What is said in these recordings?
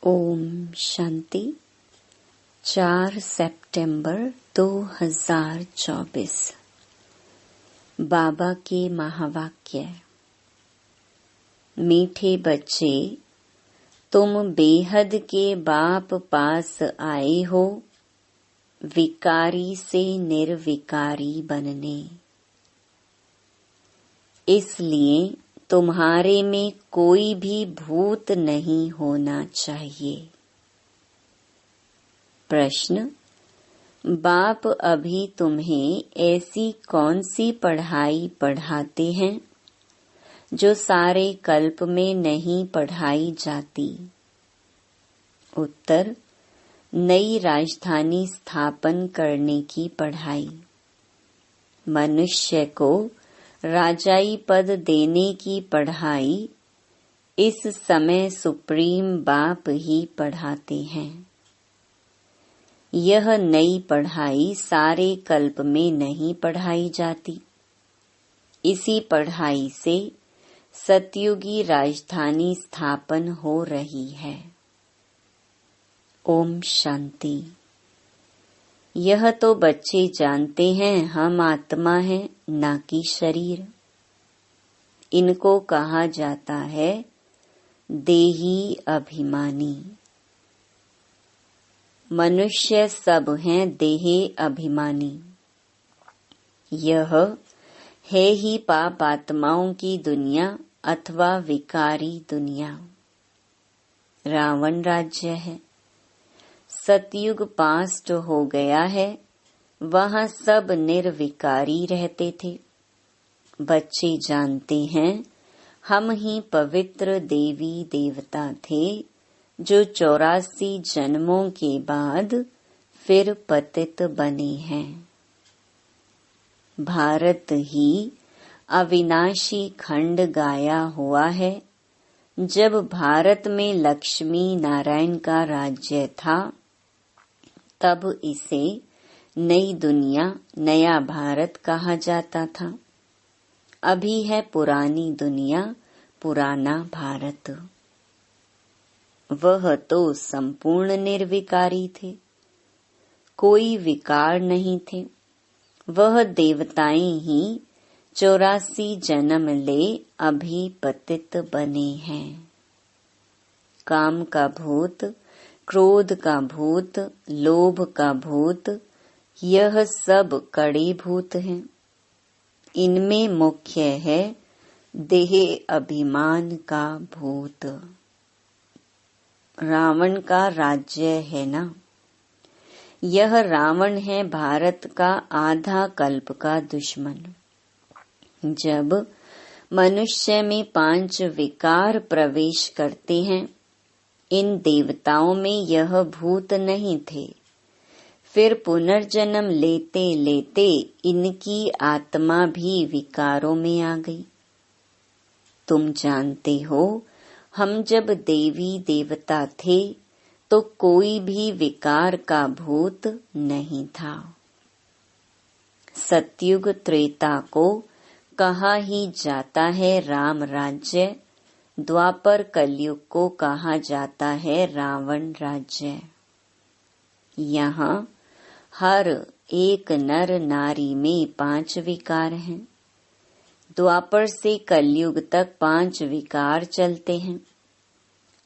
ओम शांति। 4 सितंबर 2024। बाबा के महावाक्य। मीठे बच्चे, तुम बेहद के बाप पास आए हो, विकारी से निर्विकारी बनने। इसलिए तुम्हारे में कोई भी भूत नहीं होना चाहिए। प्रश्न: बाप अभी तुम्हें ऐसी कौन सी पढ़ाई पढ़ाते हैं जो सारे कल्प में नहीं पढ़ाई जाती? उत्तर: नई राजधानी स्थापन करने की पढ़ाई। मनुष्य को राजाई पद देने की पढ़ाई इस समय सुप्रीम बाप ही पढ़ाते हैं। यह नई पढ़ाई सारे कल्प में नहीं पढ़ाई जाती। इसी पढ़ाई से सतयुगी राजधानी स्थापन हो रही है। ओम शांति। यह तो बच्चे जानते हैं हम आत्मा हैं, ना कि शरीर। इनको कहा जाता है देही अभिमानी। मनुष्य सब हैं देहे अभिमानी। यह है ही पाप आत्माओं की दुनिया अथवा विकारी दुनिया। रावण राज्य है। सतयुग पास्ट हो गया है, वहाँ सब निर्विकारी रहते थे। बच्चे जानते हैं हम ही पवित्र देवी देवता थे जो 84 जन्मों के बाद फिर पतित बने हैं। भारत ही अविनाशी खंड गाया हुआ है। जब भारत में लक्ष्मी नारायण का राज्य था, तब इसे नई दुनिया, नया भारत कहा जाता था। अभी है पुरानी दुनिया, पुराना भारत। वह तो संपूर्ण निर्विकारी थे, कोई विकार नहीं थे। वह देवताएं ही 84 जन्म ले अभी पतित बने हैं। काम का भूत, क्रोध का भूत, लोभ का भूत, यह सब कड़े भूत हैं। इनमें मुख्य है देह अभिमान का भूत। रावण का राज्य है ना। यह रावण है भारत का आधा कल्प का दुश्मन। जब मनुष्य में 5 विकार प्रवेश करते हैं, इन देवताओं में यह भूत नहीं थे। फिर पुनर्जन्म लेते लेते इनकी आत्मा भी विकारों में आ गई। तुम जानते हो, हम जब देवी देवता थे तो कोई भी विकार का भूत नहीं था। सतयुग त्रेता को कहा ही जाता है राम राज्य, द्वापर कलयुग को कहा जाता है रावण राज्य। यहाँ हर एक नर नारी में 5 विकार हैं। द्वापर से कलयुग तक 5 विकार चलते हैं।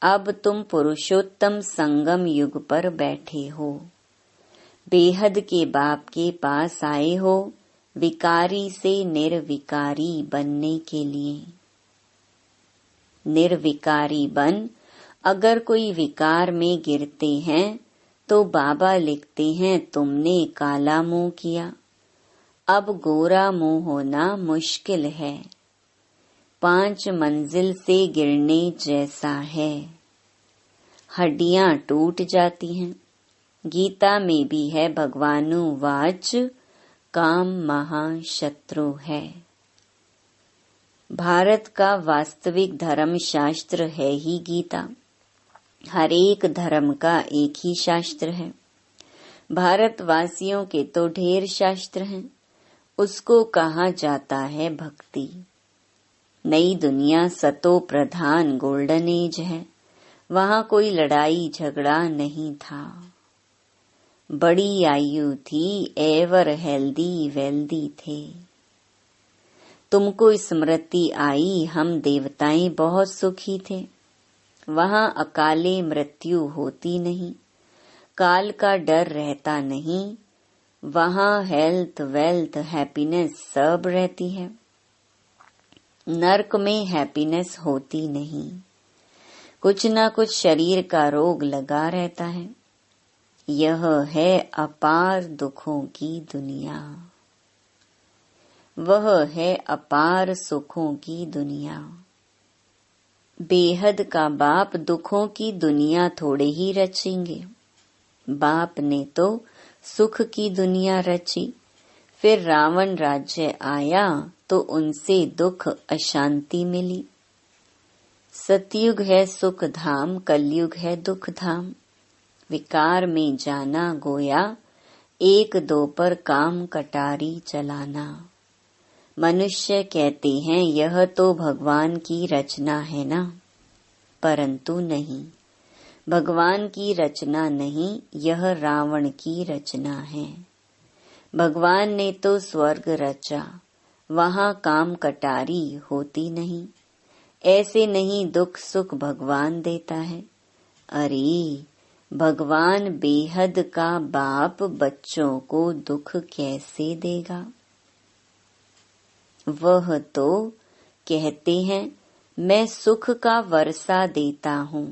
अब तुम पुरुषोत्तम संगम युग पर बैठे हो, बेहद के बाप के पास आए हो, विकारी से निर्विकारी बनने के लिए। निर्विकारी बन अगर कोई विकार में गिरते हैं तो बाबा लिखते हैं तुमने काला मुंह किया, अब गोरा मुंह होना मुश्किल है। 5 मंजिल से गिरने जैसा है। हड्डियां टूट जाती हैं। गीता में भी है भगवानुवाच, काम महाशत्रु है। भारत का वास्तविक धर्म शास्त्र है ही गीता। हर एक धर्म का एक ही शास्त्र है। भारतवासियों के तो ढेर शास्त्र हैं। उसको कहा जाता है भक्ति। नई दुनिया सतो प्रधान गोल्डन एज है। वहां कोई लड़ाई झगड़ा नहीं था। बड़ी आयु थी, एवर हेल्दी वेल्दी थे। तुमको स्मृति आई, हम देवताएं बहुत सुखी थे। वहां अकाले मृत्यु होती नहीं, काल का डर रहता नहीं। वहां हेल्थ वेल्थ हैप्पीनेस सब रहती है। नर्क में हैप्पीनेस होती नहीं, कुछ न कुछ शरीर का रोग लगा रहता है। यह है अपार दुखों की दुनिया, वह है अपार सुखों की दुनिया। बेहद का बाप दुखों की दुनिया थोड़े ही रचेंगे। बाप ने तो सुख की दुनिया रची। फिर रावण राज्य आया तो उनसे दुख अशांति मिली। सतयुग है सुख धाम, कलयुग है दुख धाम। विकार में जाना गोया, एक दो पर काम कटारी चलाना। मनुष्य कहते हैं यह तो भगवान की रचना है ना, परंतु नहीं, भगवान की रचना नहीं, यह रावण की रचना है। भगवान ने तो स्वर्ग रचा, वहां काम कटारी होती नहीं। ऐसे नहीं दुख सुख भगवान देता है। अरे भगवान बेहद का बाप बच्चों को दुख कैसे देगा। वह तो कहते हैं मैं सुख का वर्षा देता हूँ,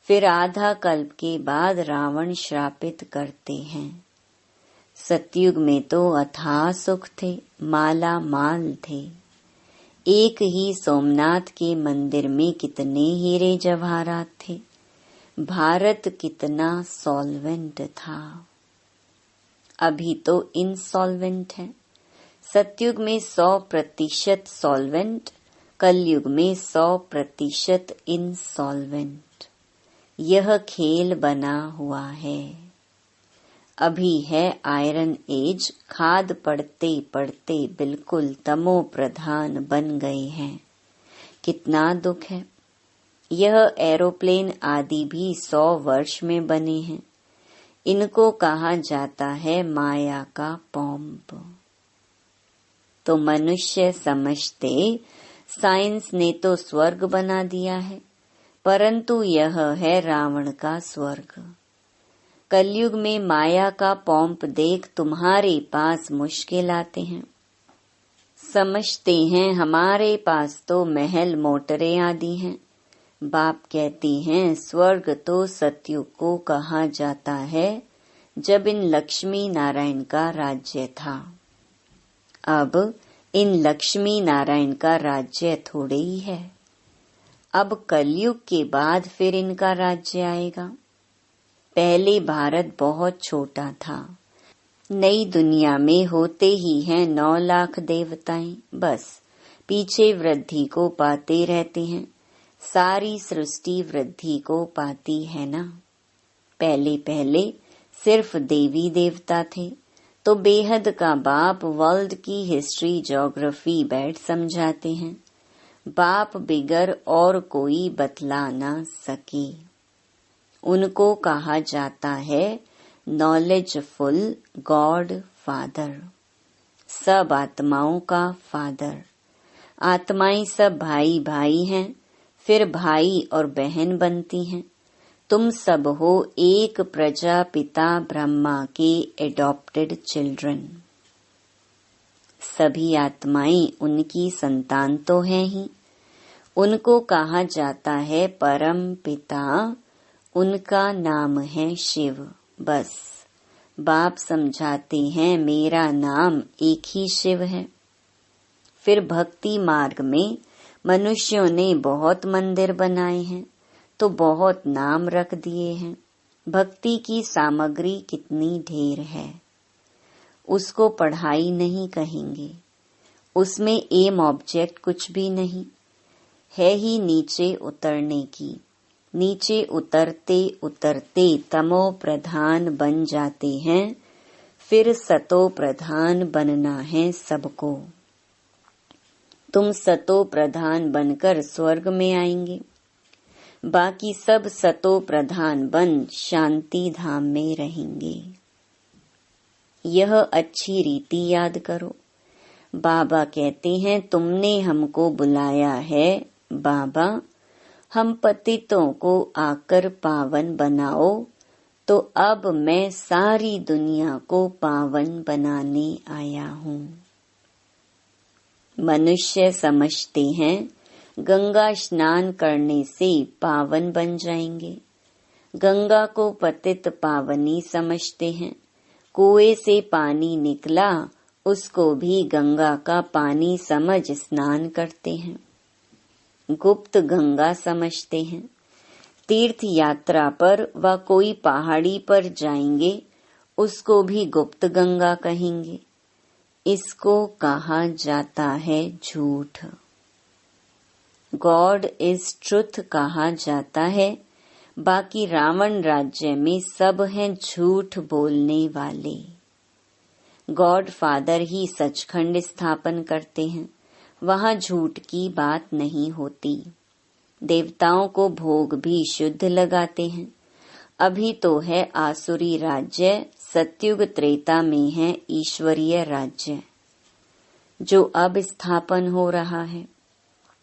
फिर आधा कल्प के बाद रावण श्रापित करते हैं। सतयुग में तो अथाह सुख थे, माला माल थे। एक ही सोमनाथ के मंदिर में कितने हीरे जवाहरात थे। भारत कितना सॉल्वेंट था, अभी तो इनसॉल्वेंट है। सतयुग में 100% सॉल्वेंट, कलयुग में 100% इनसॉल्वेंट। यह खेल बना हुआ है। अभी है आयरन एज, खाद पड़ते पड़ते बिल्कुल तमो प्रधान बन गए हैं। कितना दुख है। यह एरोप्लेन आदि भी 100 वर्ष में बने हैं। इनको कहा जाता है माया का पॉम्प। तो मनुष्य समझते साइंस ने तो स्वर्ग बना दिया है, परंतु यह है रावण का स्वर्ग। कलयुग में माया का पॉम्प देख तुम्हारे पास मुश्किल आते हैं। समझते हैं हमारे पास तो महल मोटरें आदि हैं। बाप कहते हैं स्वर्ग तो सतयुग को कहा जाता है, जब इन लक्ष्मी नारायण का राज्य था। अब इन लक्ष्मी नारायण का राज्य थोड़े ही है। अब कलयुग के बाद फिर इनका राज्य आएगा। पहले भारत बहुत छोटा था। नई दुनिया में होते ही हैं 9 लाख देवताएं, बस पीछे वृद्धि को पाते रहते हैं। सारी सृष्टि वृद्धि को पाती है ना। पहले पहले सिर्फ देवी देवता थे, तो बेहद का बाप वर्ल्ड की हिस्ट्री ज्योग्राफी बैठ समझाते हैं। बाप बिगर और कोई बतला ना सके। उनको कहा जाता है नॉलेजफुल गॉड फादर, सब आत्माओं का फादर। आत्माएं सब भाई भाई हैं, फिर भाई और बहन बनती हैं। तुम सब हो एक प्रजापिता ब्रह्मा के एडॉप्टेड चिल्ड्रन। सभी आत्माएं उनकी संतान तो हैं ही। उनको कहा जाता है परम पिता, उनका नाम है शिव। बस बाप समझाते हैं मेरा नाम एक ही शिव है। फिर भक्ति मार्ग में मनुष्यों ने बहुत मंदिर बनाए हैं, तो बहुत नाम रख दिए हैं। भक्ति की सामग्री कितनी ढेर है, उसको पढ़ाई नहीं कहेंगे। उसमें एम ऑब्जेक्ट कुछ भी नहीं है, ही नीचे उतरने की। नीचे उतरते उतरते तमो प्रधान बन जाते हैं, फिर सतो प्रधान बनना है सबको। तुम सतो प्रधान बनकर स्वर्ग में आएंगे। बाकी सब सतो प्रधान बन शांति धाम में रहेंगे। यह अच्छी रीति याद करो। बाबा कहते हैं, तुमने हमको बुलाया है बाबा, हम पतितों को आकर पावन बनाओ। तो अब मैं सारी दुनिया को पावन बनाने आया हूँ। मनुष्य समझते हैं गंगा स्नान करने से पावन बन जाएंगे। गंगा को पतित पावनी समझते हैं। कुएं से पानी निकला, उसको भी गंगा का पानी समझ स्नान करते हैं। गुप्त गंगा समझते हैं। तीर्थ यात्रा पर व कोई पहाड़ी पर जाएंगे, उसको भी गुप्त गंगा कहेंगे। इसको कहा जाता है झूठ। गॉड इज ट्रुथ कहा जाता है। बाकी रावण राज्य में सब हैं झूठ बोलने वाले। गॉड फादर ही सचखंड स्थापन करते हैं, वहाँ झूठ की बात नहीं होती। देवताओं को भोग भी शुद्ध लगाते हैं। अभी तो है आसुरी राज्य, सत्युग त्रेता में है ईश्वरीय राज्य, जो अब स्थापन हो रहा है।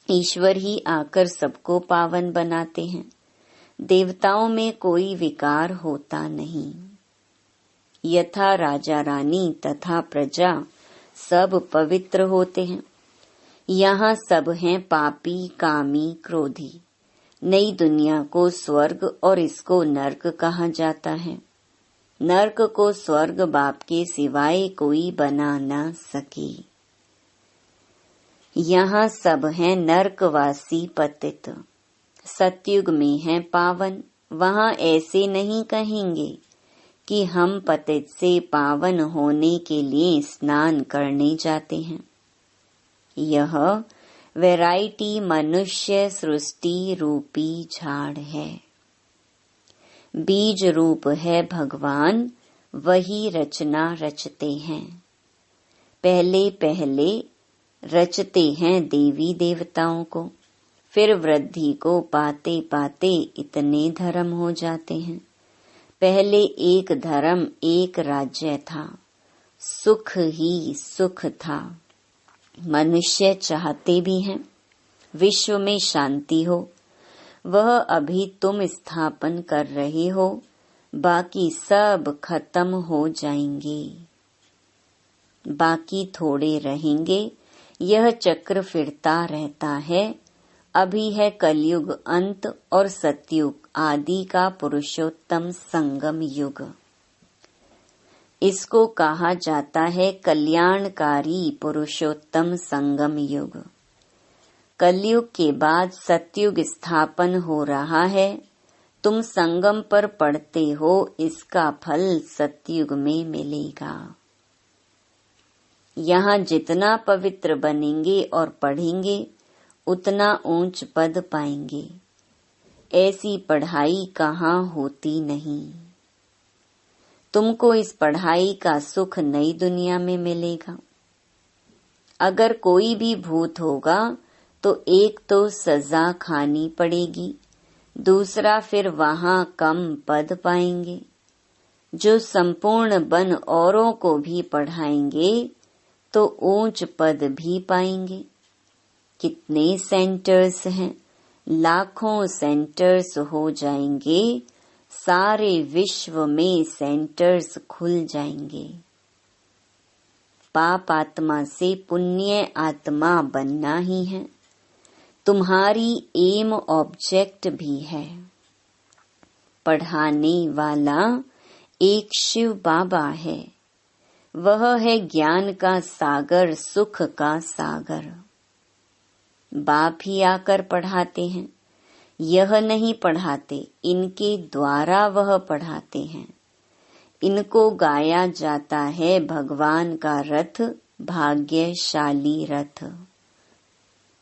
ईश्वर ही आकर सबको पावन बनाते हैं। देवताओं में कोई विकार होता नहीं। यथा राजा रानी तथा प्रजा सब पवित्र होते हैं। यहाँ सब हैं पापी, कामी, क्रोधी। नई दुनिया को स्वर्ग और इसको नर्क कहा जाता है। नर्क को स्वर्ग बाप के सिवाय कोई बना न सके। यहाँ सब हैं नर्कवासी पतित। सतयुग में है पावन। वहाँ ऐसे नहीं कहेंगे कि हम पतित से पावन होने के लिए स्नान करने जाते हैं। यह वैरायटी मनुष्य सृष्टि रूपी झाड़ है। बीज रूप है भगवान, वही रचना रचते हैं। पहले पहले रचते हैं देवी देवताओं को, फिर वृद्धि को पाते पाते इतने धर्म हो जाते हैं। पहले एक धर्म, एक राज्य था, सुख ही सुख था। मनुष्य चाहते भी हैं विश्व में शांति हो। वह अभी तुम स्थापन कर रहे हो, बाकी सब खत्म हो जाएंगे। बाकी थोड़े रहेंगे। यह चक्र फिरता रहता है। अभी है कलयुग अंत और सतयुग आदि का पुरुषोत्तम संगम युग। इसको कहा जाता है कल्याणकारी पुरुषोत्तम संगम युग। कलयुग के बाद सतयुग स्थापन हो रहा है। तुम संगम पर पढ़ते हो, इसका फल सतयुग में मिलेगा। यहाँ जितना पवित्र बनेंगे और पढ़ेंगे, उतना ऊंच पद पाएंगे। ऐसी पढ़ाई कहाँ होती नहीं। तुमको इस पढ़ाई का सुख नई दुनिया में मिलेगा। अगर कोई भी भूत होगा तो एक तो सजा खानी पड़ेगी, दूसरा फिर वहाँ कम पद पाएंगे। जो संपूर्ण बन औरों को भी पढ़ाएंगे तो ऊंच पद भी पाएंगे। कितने सेंटर्स हैं, लाखों सेंटर्स हो जाएंगे। सारे विश्व में सेंटर्स खुल जाएंगे। पाप आत्मा से पुण्य आत्मा बनना ही है। तुम्हारी एम ऑब्जेक्ट भी है। पढ़ाने वाला एक शिव बाबा है। वह है ज्ञान का सागर, सुख का सागर। बाप ही आकर पढ़ाते हैं। यह नहीं पढ़ाते, इनके द्वारा वह पढ़ाते हैं। इनको गाया जाता है भगवान का रथ, भाग्यशाली रथ।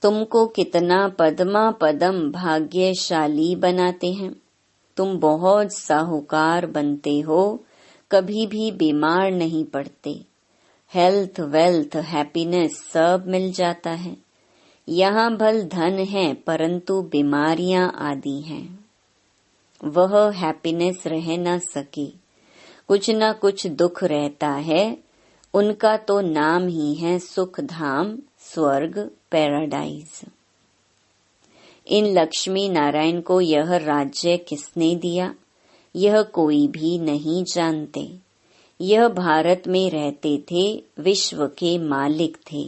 तुमको कितना पद्मा पदम भाग्यशाली बनाते हैं। तुम बहुत साहूकार बनते हो, कभी भी बीमार नहीं पड़ते। हेल्थ, वेल्थ, हैप्पीनेस सब मिल जाता है। यहाँ भल धन है परंतु बीमारियां आदि हैं। वह हैप्पीनेस रह न सके, कुछ न कुछ दुख रहता है। उनका तो नाम ही है सुख धाम, स्वर्ग, पैराडाइज। इन लक्ष्मी नारायण को यह राज्य किसने दिया, यह कोई भी नहीं जानते। यह भारत में रहते थे, विश्व के मालिक थे।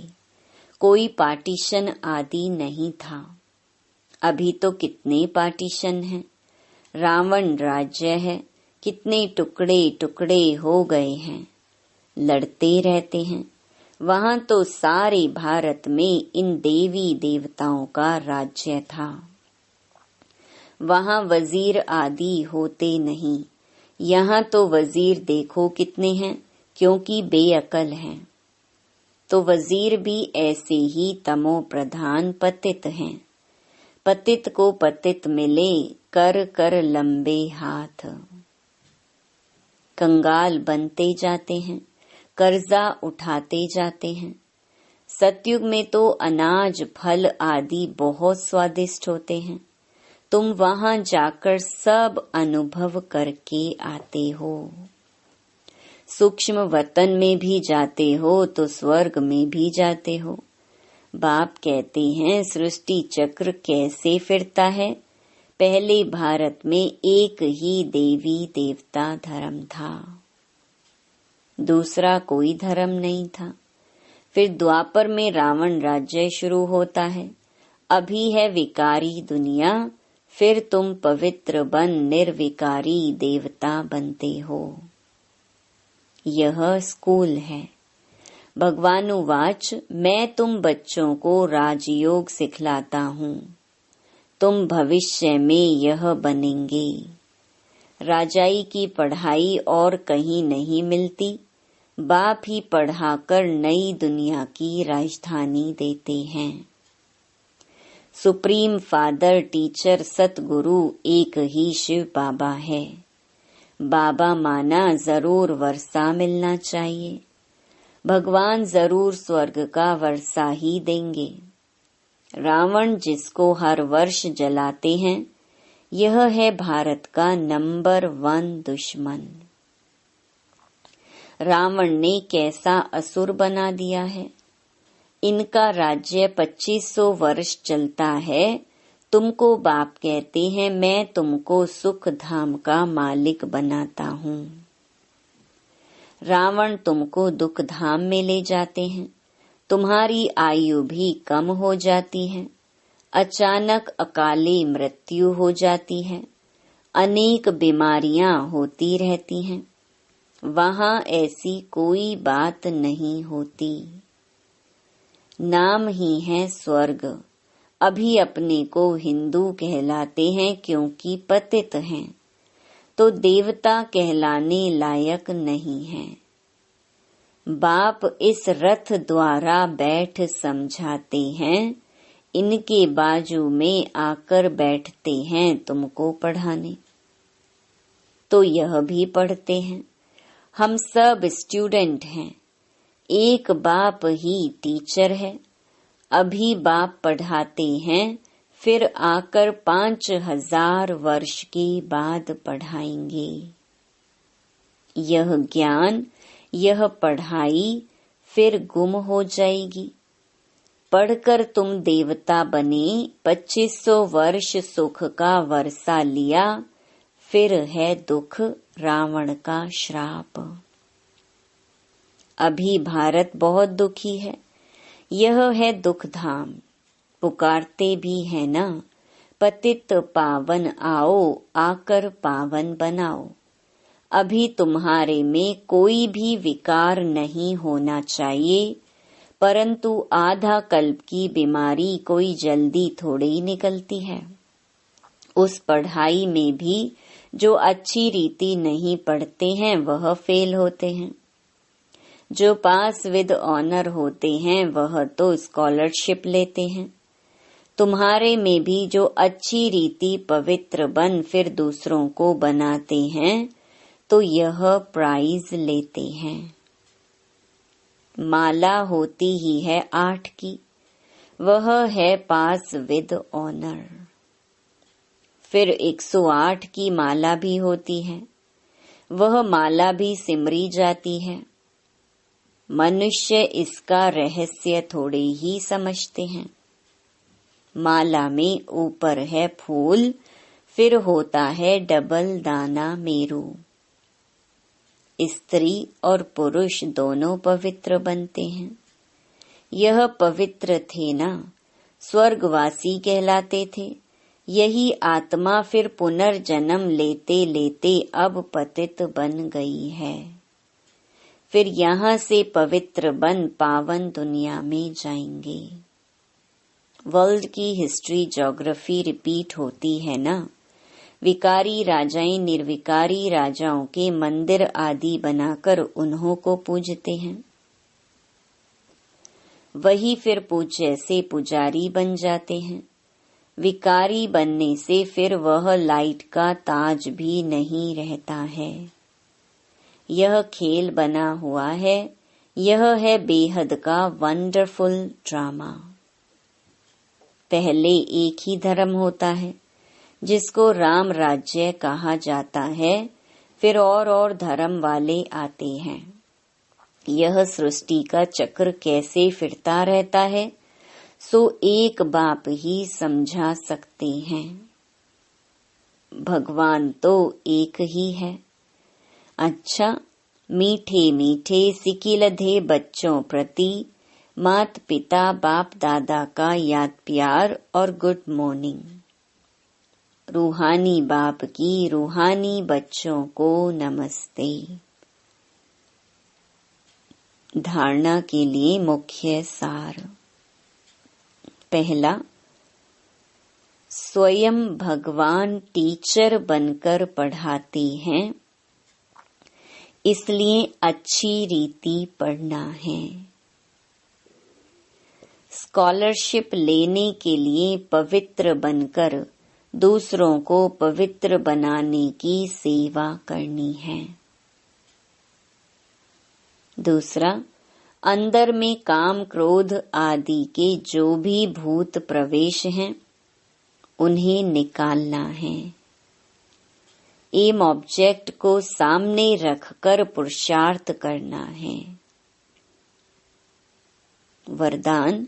कोई पार्टीशन आदि नहीं था। अभी तो कितने पार्टीशन हैं। रावण राज्य है, कितने टुकड़े टुकड़े हो गए हैं, लड़ते रहते हैं। वहां तो सारे भारत में इन देवी देवताओं का राज्य था। वहां वजीर आदि होते नहीं। यहाँ तो वजीर देखो कितने हैं, क्योंकि बेअकल हैं। तो वजीर भी ऐसे ही तमो प्रधान पतित हैं। पतित को पतित मिले, कर कर लंबे हाथ। कंगाल बनते जाते हैं, कर्जा उठाते जाते हैं। सतयुग में तो अनाज फल आदि बहुत स्वादिष्ट होते हैं। तुम वहां जाकर सब अनुभव करके आते हो। सूक्ष्म वतन में भी जाते हो तो स्वर्ग में भी जाते हो। बाप कहते हैं सृष्टि चक्र कैसे फिरता है। पहले भारत में एक ही देवी देवता धर्म था, दूसरा कोई धर्म नहीं था। फिर द्वापर में रावण राज्य शुरू होता है। अभी है विकारी दुनिया, फिर तुम पवित्र बन निर्विकारी देवता बनते हो। यह स्कूल है। भगवानुवाच, मैं तुम बच्चों को राजयोग सिखलाता हूँ। तुम भविष्य में यह बनेंगे। राजाई की पढ़ाई और कहीं नहीं मिलती। बाप ही पढ़ाकर नई दुनिया की राजधानी देते हैं। सुप्रीम फादर टीचर सतगुरु एक ही शिव बाबा है। बाबा माना जरूर वर्षा मिलना चाहिए। भगवान जरूर स्वर्ग का वर्षा ही देंगे। रावण जिसको हर वर्ष जलाते हैं, यह है भारत का नंबर 1 दुश्मन। रावण ने कैसा असुर बना दिया है। इनका राज्य 2500 वर्ष चलता है। तुमको बाप कहते हैं मैं तुमको सुख धाम का मालिक बनाता हूँ। रावण तुमको दुख धाम में ले जाते हैं। तुम्हारी आयु भी कम हो जाती है। अचानक अकाले मृत्यु हो जाती है। अनेक बीमारियां होती रहती हैं। वहां ऐसी कोई बात नहीं होती। नाम ही है स्वर्ग। अभी अपने को हिंदू कहलाते हैं क्योंकि पतित हैं, तो देवता कहलाने लायक नहीं हैं। बाप इस रथ द्वारा बैठ समझाते हैं। इनके बाजू में आकर बैठते हैं तुमको पढ़ाने। तो यह भी पढ़ते हैं। हम सब स्टूडेंट हैं। एक बाप ही टीचर है। अभी बाप पढ़ाते हैं, फिर आकर 5000 वर्ष के बाद पढ़ाएंगे। यह ज्ञान, यह पढ़ाई फिर गुम हो जाएगी। पढ़कर तुम देवता बने, 2500 वर्ष सुख का वर्षा लिया, फिर है दुख रावण का श्राप। अभी भारत बहुत दुखी है। यह है दुख धाम। पुकारते भी है ना, पतित पावन आओ, आकर पावन बनाओ। अभी तुम्हारे में कोई भी विकार नहीं होना चाहिए, परंतु आधा कल्प की बीमारी कोई जल्दी थोड़े ही निकलती है। उस पढ़ाई में भी जो अच्छी रीति नहीं पढ़ते हैं वह फेल होते हैं। जो पास विद ऑनर होते हैं वह तो स्कॉलरशिप लेते हैं। तुम्हारे में भी जो अच्छी रीति पवित्र बन फिर दूसरों को बनाते हैं, तो यह प्राइज लेते हैं। माला होती ही है 8 की। वह है पास विद ऑनर। फिर 108 की माला भी होती है, वह माला भी सिमरी जाती है। मनुष्य इसका रहस्य थोड़े ही समझते हैं। माला में ऊपर है फूल, फिर होता है डबल दाना मेरू। स्त्री और पुरुष दोनों पवित्र बनते हैं। यह पवित्र थे ना, स्वर्गवासी कहलाते थे। यही आत्मा फिर पुनर्जन्म लेते लेते अब पतित बन गई है। फिर यहाँ से पवित्र बन पावन दुनिया में जाएंगे। वर्ल्ड की हिस्ट्री ज्योग्राफी रिपीट होती है ना। विकारी राजाएं निर्विकारी राजाओं के मंदिर आदि बनाकर उन्हों को पूजते हैं। वही फिर पूज्य से पुजारी बन जाते हैं। विकारी बनने से फिर वह लाइट का ताज भी नहीं रहता है। यह खेल बना हुआ है, यह है बेहद का वंडरफुल ड्रामा। पहले एक ही धर्म होता है जिसको राम राज्य कहा जाता है, फिर और धर्म वाले आते हैं। यह सृष्टि का चक्र कैसे फिरता रहता है, सो एक बाप ही समझा सकते हैं। भगवान तो एक ही है। अच्छा, मीठे मीठे सिकिलधे बच्चों प्रति मात पिता बाप दादा का याद प्यार और गुड मॉर्निंग। रूहानी बाप की रूहानी बच्चों को नमस्ते। धारणा के लिए मुख्य सार। पहला, स्वयं भगवान टीचर बनकर पढ़ाते हैं, इसलिए अच्छी रीति पढ़ना है। स्कॉलरशिप लेने के लिए पवित्र बनकर दूसरों को पवित्र बनाने की सेवा करनी है। दूसरा, अंदर में काम क्रोध आदि के जो भी भूत प्रवेश हैं, उन्हें निकालना है। एम ऑब्जेक्ट को सामने रखकर पुरुषार्थ करना है। वरदान,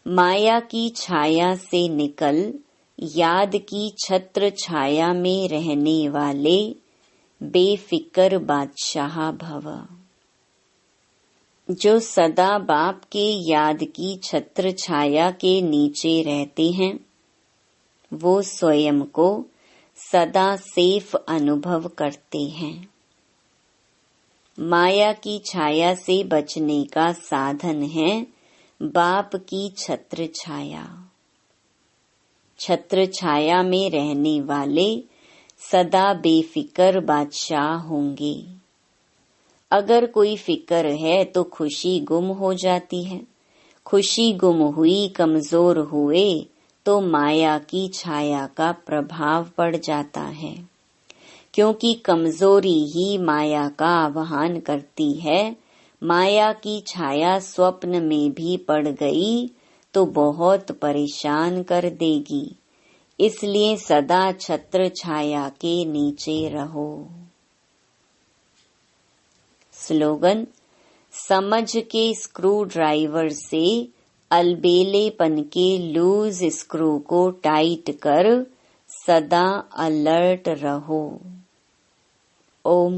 माया की छाया से निकल याद की छत्र छाया में रहने वाले बेफिक्र बादशाह भव। जो सदा बाप के याद की छत्र छाया के नीचे रहते हैं, वो स्वयं को सदा सेफ अनुभव करते हैं। माया की छाया से बचने का साधन है बाप की छत्र छाया। छत्र छाया में रहने वाले सदा बेफिक्र बादशाह होंगे। अगर कोई फिक्र है तो खुशी गुम हो जाती है। खुशी गुम हुई, कमजोर हुए तो माया की छाया का प्रभाव पड़ जाता है, क्योंकि कमजोरी ही माया का आवाहन करती है। माया की छाया स्वप्न में भी पड़ गई तो बहुत परेशान कर देगी। इसलिए सदा छत्र छाया के नीचे रहो। स्लोगन, समझ के स्क्रू ड्राइवर से अलबेलेपन के लूज स्क्रू को टाइट कर सदा अलर्ट रहो। ओम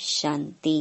शांति।